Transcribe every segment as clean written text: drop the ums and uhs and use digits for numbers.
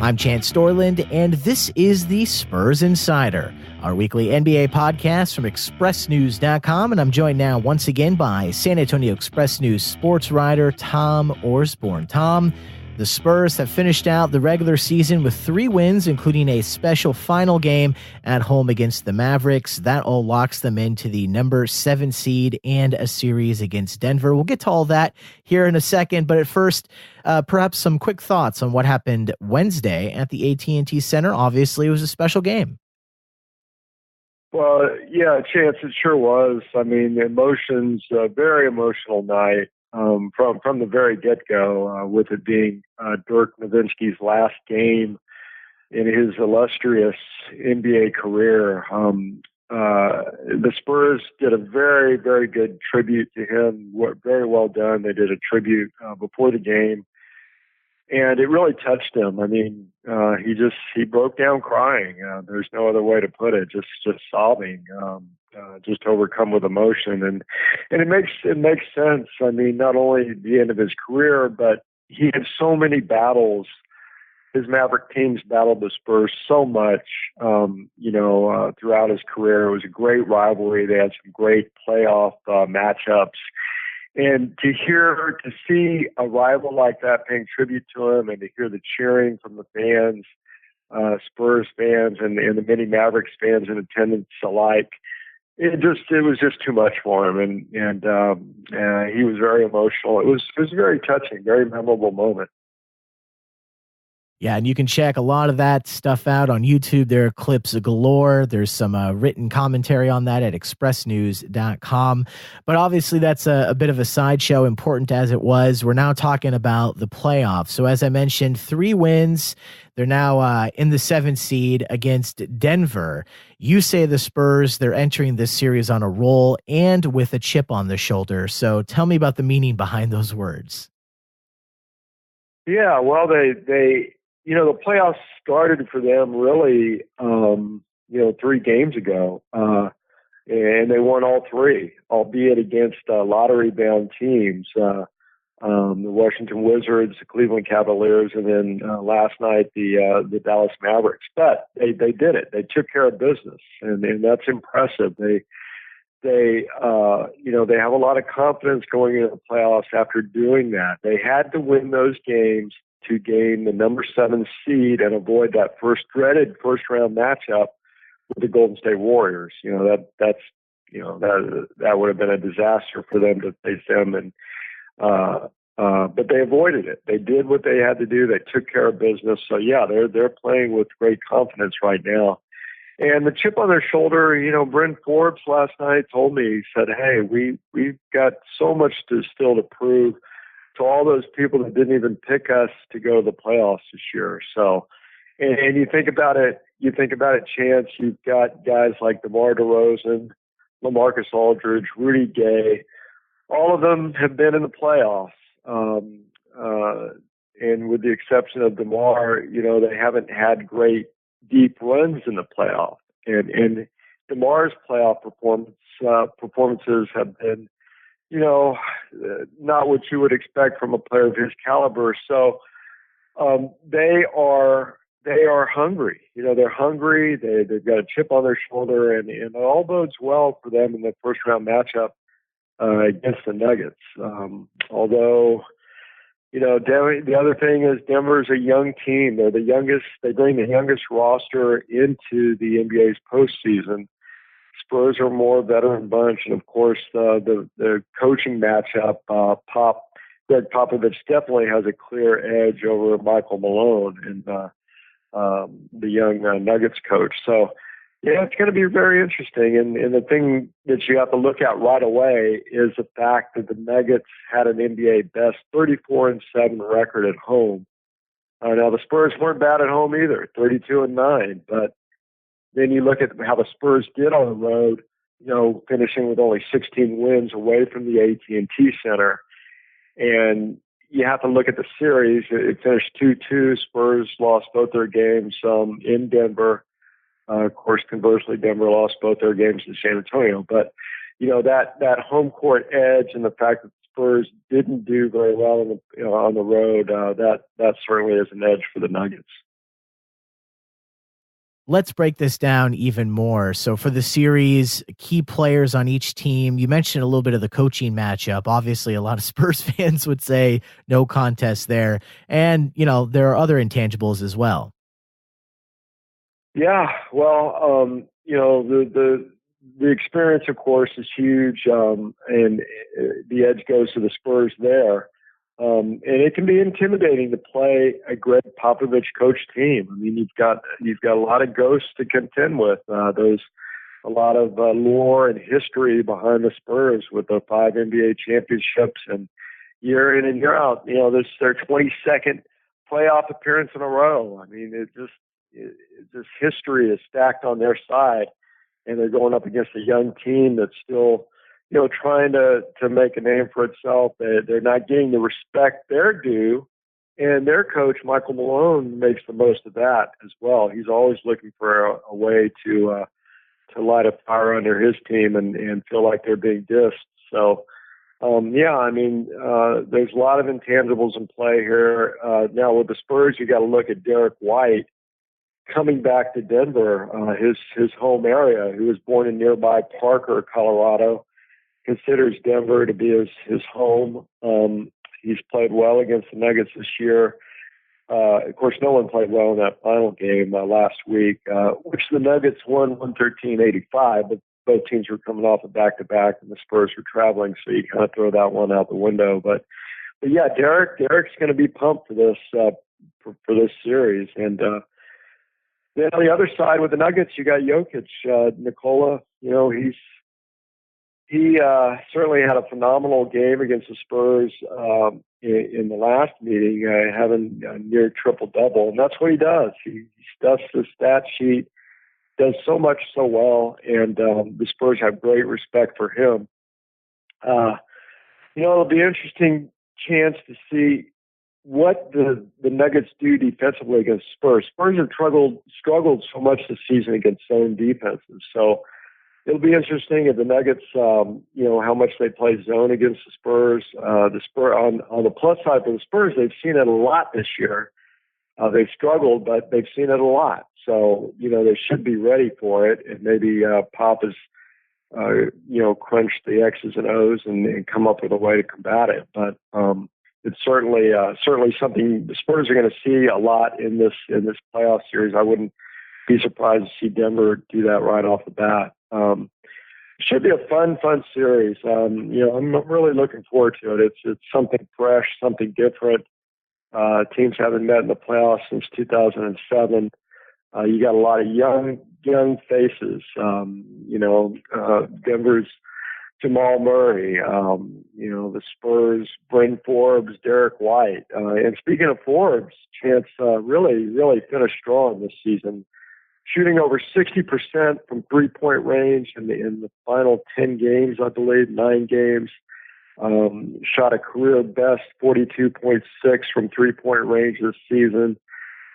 I'm Chance Storland, and this is the Spurs Insider, our weekly NBA podcast from ExpressNews.com, and I'm joined now once again by San Antonio Express News sports writer Tom Orsborn. Tom, the Spurs have finished out the regular season with 3 wins, including a special final game at home against the Mavericks. That all locks them into the number 7 seed and a series against Denver. We'll get to all that here in a second, but at first, perhaps some quick thoughts on what happened Wednesday at the AT&T Center. Obviously, it was a special game. Well, yeah, Chance, it sure was. I mean, emotions, very emotional night. From the very get-go, with it being Dirk Nowitzki's last game in his illustrious NBA career. The Spurs did a very, very good tribute to him. Very well done. They did a tribute before the game, and it really touched him. I mean, he broke down crying. There's no other way to put it. Just sobbing. Just overcome with emotion, and it makes sense. I mean, not only the end of his career, but he had so many battles. His Maverick teams battled the Spurs so much, throughout his career. It was a great rivalry. They had some great playoff matchups, and to see a rival like that paying tribute to him, and to hear the cheering from the fans, Spurs fans, and the many Mavericks fans in attendance alike. It was just too much for him, and he was very emotional. It was very touching, very memorable moment. Yeah, and you can check a lot of that stuff out on YouTube. There are clips galore. There's some written commentary on that at expressnews.com. But obviously, that's a bit of a sideshow, important as it was. We're now talking about the playoffs. So as I mentioned, 3 wins. They're now in the 7th seed against Denver. You say the Spurs, they're entering this series on a roll and with a chip on the shoulder. So tell me about the meaning behind those words. Yeah, well, they the playoffs started for them really, 3 games ago, and they won all 3, albeit against lottery-bound teams, the Washington Wizards, the Cleveland Cavaliers, and then last night the Dallas Mavericks. But they did it. They took care of business, and that's impressive. They have a lot of confidence going into the playoffs after doing that. They had to win those games to gain the number 7 seed and avoid that dreaded first round matchup with the Golden State Warriors. That would have been a disaster for them to face them, and but they avoided it. They did what they had to do. They took care of business. So yeah, they're playing with great confidence right now. And the chip on their shoulder, Bryn Forbes last night told me, he said, "Hey, we've got so much still to prove to all those people that didn't even pick us to go to the playoffs this year." So, and you think about it, Chance, you've got guys like DeMar DeRozan, LaMarcus Aldridge, Rudy Gay. All of them have been in the playoffs. And with the exception of DeMar, they haven't had great deep runs in the playoff. And DeMar's playoff performances have been, not what you would expect from a player of his caliber. So they are hungry. They're hungry. They've got a chip on their shoulder, and it all bodes well for them in the first round matchup against the Nuggets. Although, the other thing is Denver's a young team. They're the youngest. They bring the youngest roster into the NBA's postseason. Spurs are a more veteran bunch, and of course the coaching matchup, Greg Popovich definitely has a clear edge over Michael Malone and the young Nuggets coach. So yeah, it's going to be very interesting. And the thing that you have to look at right away is the fact that the Nuggets had an NBA best 34-7 record at home. Now the Spurs weren't bad at home either, 32-9, but then you look at how the Spurs did on the road, finishing with only 16 wins away from the AT&T Center. And you have to look at the series. It finished 2-2. Spurs lost both their games in Denver. Of course, conversely, Denver lost both their games in San Antonio. But, that home court edge and the fact that the Spurs didn't do very well on the road, that certainly is an edge for the Nuggets. let's break this down even more. So for the series, key players on each team, you mentioned a little bit of the coaching matchup. Obviously, a lot of Spurs fans would say no contest there. And, there are other intangibles as well. Yeah, well, the experience, of course, is huge, and the edge goes to the Spurs there. And it can be intimidating to play a Greg Popovich coach team. I mean, you've got a lot of ghosts to contend with. There's a lot of lore and history behind the Spurs with the 5 NBA championships, and year in and year out. This is their 22nd playoff appearance in a row. I mean, this history is stacked on their side, and they're going up against a young team that's still, trying to make a name for itself. They're not getting the respect they're due, and their coach, Michael Malone, makes the most of that as well. He's always looking for a way to light a fire under his team and feel like they're being dissed. So, there's a lot of intangibles in play here. Now with the Spurs, you got to look at Derek White coming back to Denver, his home area. He was born in nearby Parker, Colorado. Considers Denver to be his home. He's played well against the Nuggets this year. Of course, no one played well in that final game last week, which the Nuggets won 113-85, but both teams were coming off a back-to-back, and the Spurs were traveling, so you kind of throw that one out the window. But yeah, Derek's going to be pumped for this for this series. And then on the other side with the Nuggets, you got Jokic, Nikola. He certainly had a phenomenal game against the Spurs in the last meeting, having a near triple-double. And that's what he does. He stuffs the stat sheet, does so much so well, and the Spurs have great respect for him. It'll be an interesting chance to see what the Nuggets do defensively against Spurs. Spurs have struggled so much this season against zone defenses. So it'll be interesting if the Nuggets, how much they play zone against the Spurs. The Spurs on the plus side for the Spurs, they've seen it a lot this year. They've struggled, but they've seen it a lot. So, they should be ready for it. And maybe Pop has, crunched the X's and O's and come up with a way to combat it. But it's certainly something the Spurs are going to see a lot in this playoff series. I wouldn't be surprised to see Denver do that right off the bat. It should be a fun series. I'm really looking forward to it. It's something fresh, something different. Teams haven't met in the playoffs since 2007. You got a lot of young faces. Denver's Jamal Murray. The Spurs, Bryn Forbes, Derek White. And speaking of Forbes, Chance really finished strong this season, shooting over 60% from three-point range in the final 10 games, I believe, 9 games. Shot a career best 42.6 from three-point range this season.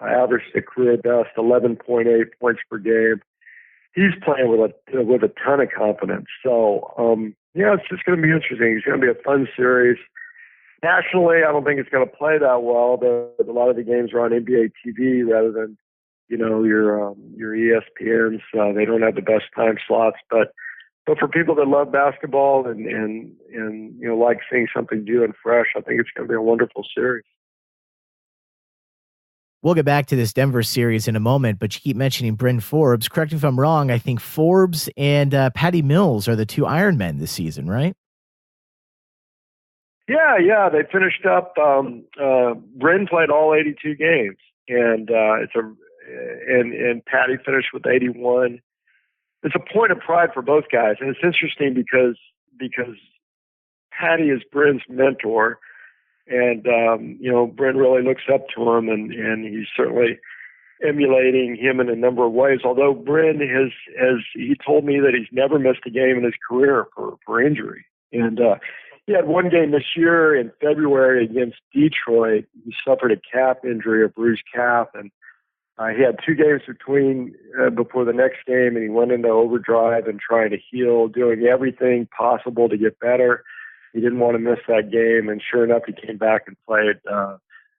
Averaged a career best 11.8 points per game. He's playing with a ton of confidence. So, it's just going to be interesting. It's going to be a fun series. Nationally, I don't think it's going to play that well. A lot of the games are on NBA TV rather than, your ESPNs. They don't have the best time slots, but for people that love basketball and like seeing something new and fresh, I think it's going to be a wonderful series. We'll get back to this Denver series in a moment, but you keep mentioning Bryn Forbes. Correct me if I'm wrong. I think Forbes and Patty Mills are the two Iron Men this season, right? Yeah. They finished up. Bryn played all 82 games, and and Patty finished with 81. It's a point of pride for both guys, and it's interesting because Patty is Bryn's mentor. And, Bryn really looks up to him, and he's certainly emulating him in a number of ways. Although Bryn he told me that he's never missed a game in his career for injury. And he had one game this year in February against Detroit. He suffered a calf injury, a bruised calf, and he had 2 games before the next game, and he went into overdrive and trying to heal, doing everything possible to get better. He didn't want to miss that game, and sure enough, he came back and played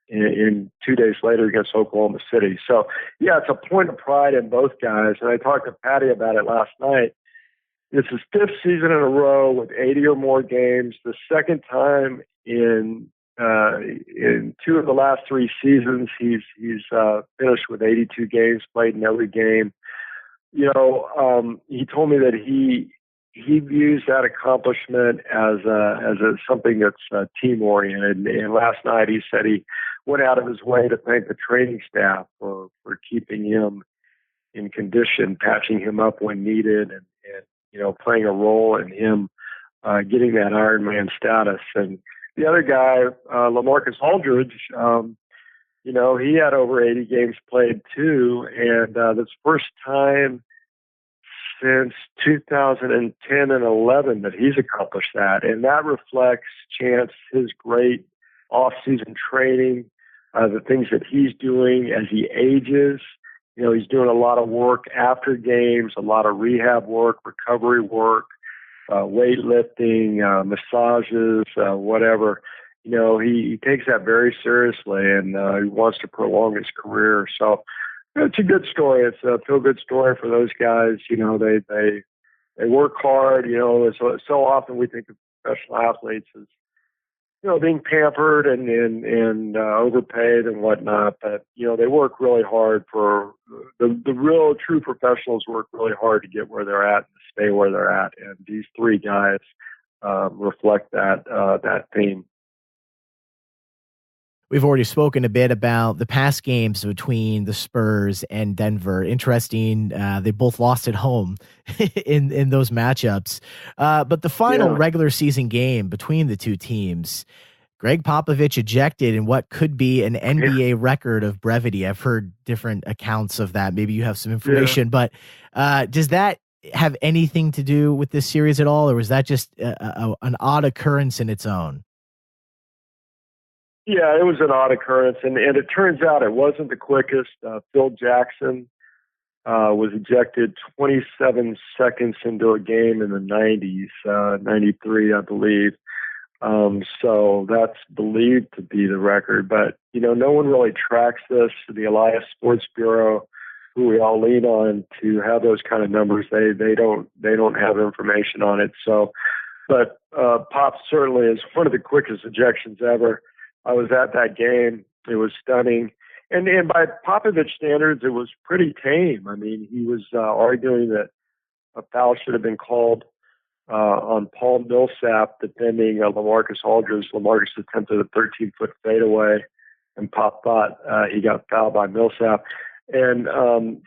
in 2 days later against Oklahoma City. So, yeah, it's a point of pride in both guys. And I talked to Patty about it last night. It's his fifth season in a row with 80 or more games. The second time in 2 of the last 3 seasons, he's finished with 82 games played in every game. He told me that he views that accomplishment as something that's team oriented. And last night he said he went out of his way to thank the training staff for keeping him in condition, patching him up when needed, and playing a role in him getting that Ironman status. And the other guy, LaMarcus Aldridge, he had over 80 games played too, and that's the first time since 2010 and 11 that he's accomplished that. And that reflects Chance, his great off-season training, the things that he's doing as he ages. He's doing a lot of work after games, a lot of rehab work, recovery work, weightlifting, massages, whatever. He takes that very seriously, and he wants to prolong his career. So it's a good story. It's a feel-good story for those guys. They work hard. So often we think of professional athletes as being pampered and overpaid and whatnot. But they work really hard for the real true professionals. Work really hard to get where they're at and stay where they're at. And these 3 guys reflect that theme. We've already spoken a bit about the past games between the Spurs and Denver. Interesting, they both lost at home in those matchups. But the final regular season game between the two teams, Greg Popovich ejected in what could be an NBA record of brevity. I've heard different accounts of that. Maybe you have some information, but does that have anything to do with this series at all, or was that just an odd occurrence in its own? Yeah, it was an odd occurrence, and it turns out it wasn't the quickest. Phil Jackson was ejected 27 seconds into a game in the 90s, 93, I believe. So that's believed to be the record. But, no one really tracks this. The Elias Sports Bureau, who we all lean on to have those kind of numbers, they don't have information on it. So, but Pop certainly is one of the quickest ejections ever. I was at that game. It was stunning. And by Popovich standards, it was pretty tame. I mean, he was arguing that a foul should have been called on Paul Millsap, defending LaMarcus Aldridge. LaMarcus attempted a 13-foot fadeaway, and Pop thought he got fouled by Millsap, and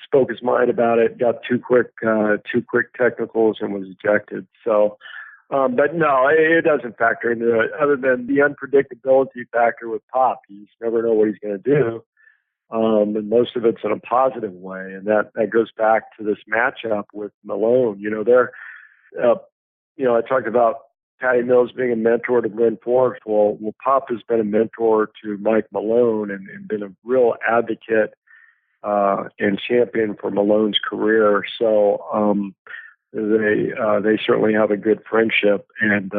spoke his mind about it, got two quick technicals, and was ejected. So, but no, it doesn't factor into it, other than the unpredictability factor with Pop. You just never know what he's going to do. And most of it's in a positive way. And that goes back to this matchup with Malone. I talked about Patty Mills being a mentor to Glenn Forbes. Well, Pop has been a mentor to Mike Malone and been a real advocate and champion for Malone's career. So, they certainly have a good friendship, and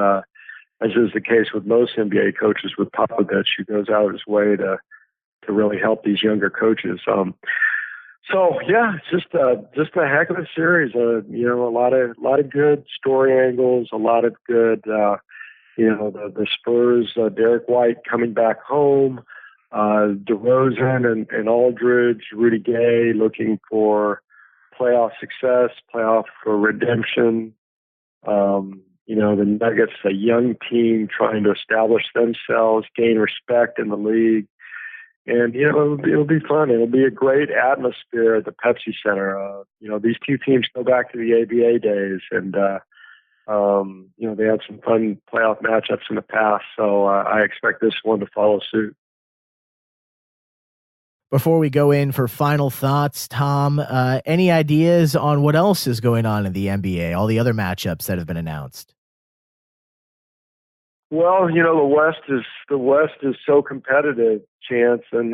as is the case with most NBA coaches, with Popovich, who goes out of his way to really help these younger coaches. So yeah, it's just a heck of a series. A lot of good story angles, a lot of good. The Spurs, Derek White coming back home, DeRozan and Aldridge, Rudy Gay looking for playoff success, playoff for redemption. The Nuggets, a young team trying to establish themselves, gain respect in the league. And, it'll be fun. It'll be a great atmosphere at the Pepsi Center. These two teams go back to the ABA days, and, they had some fun playoff matchups in the past. So I expect this one to follow suit. Before we go in for final thoughts, Tom, any ideas on what else is going on in the NBA, all the other matchups that have been announced? Well, the West is so competitive, Chance, and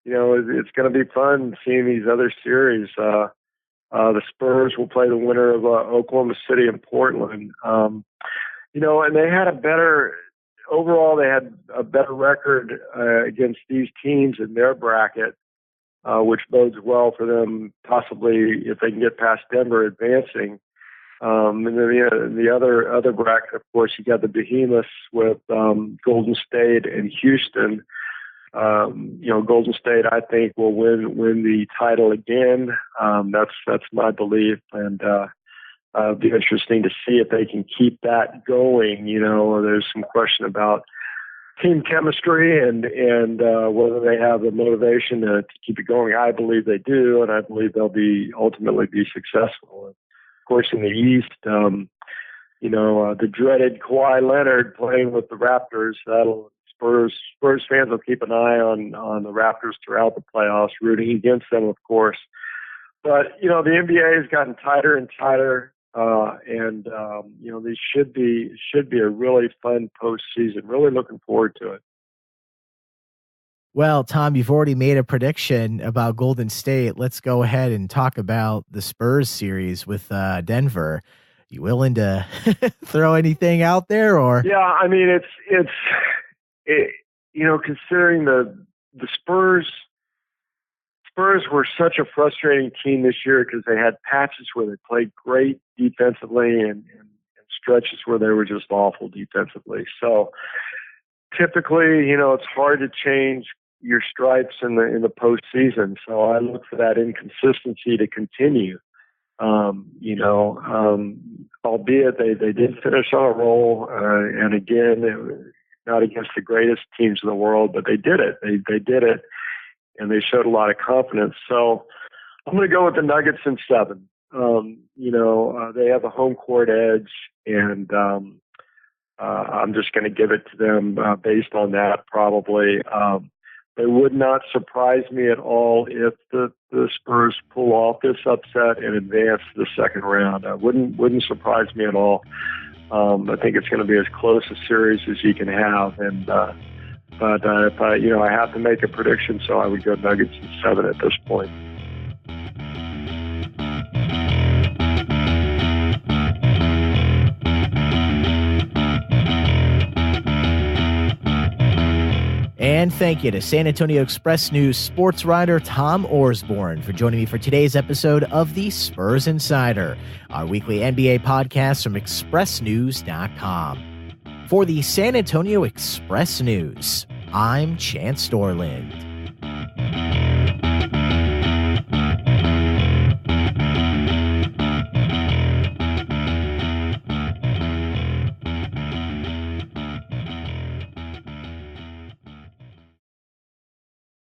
it's going to be fun seeing these other series. The Spurs will play the winner of Oklahoma City and Portland. And they had a better overall they had a better record against these teams in their bracket, which bodes well for them, possibly if they can get past Denver, advancing. And then the other bracket, of course, you got the behemoths with Golden State and Houston. Golden State, I think, will win the title again. That's my belief, and it'll be interesting to see if they can keep that going. There's some question about team chemistry and whether they have the motivation to keep it going. I believe they do, and I believe they'll ultimately be successful. Of course, in the East, the dreaded Kawhi Leonard playing with the Raptors. Spurs fans will keep an eye on the Raptors throughout the playoffs, rooting against them, of course. But the NBA has gotten tighter and tighter, and these should be a really fun postseason. Really looking forward to it. Well, Tom, you've already made a prediction about Golden State. Let's go ahead and talk about the Spurs series with Denver. You willing to throw anything out there, or? Yeah, I mean it's considering the Spurs were such a frustrating team this year because they had patches where they played great defensively and stretches where they were just awful defensively. So typically, it's hard to change your stripes in the postseason. So I look for that inconsistency to continue. Albeit they did finish on a roll, and again, not against the greatest teams in the world, but they did it. They did it, and they showed a lot of confidence. So I'm going to go with the Nuggets in 7. They have a home court edge, and I'm just going to give it to them based on that, probably. It would not surprise me at all if the Spurs pull off this upset and advance to the second round. Wouldn't surprise me at all. I think it's going to be as close a series as you can have, but if I have to make a prediction, so I would go Nuggets in 7 at this point. And thank you to San Antonio Express News sports writer Tom Orsborn for joining me for today's episode of the Spurs Insider, our weekly NBA podcast from ExpressNews.com. For the San Antonio Express News, I'm Chance Dorland.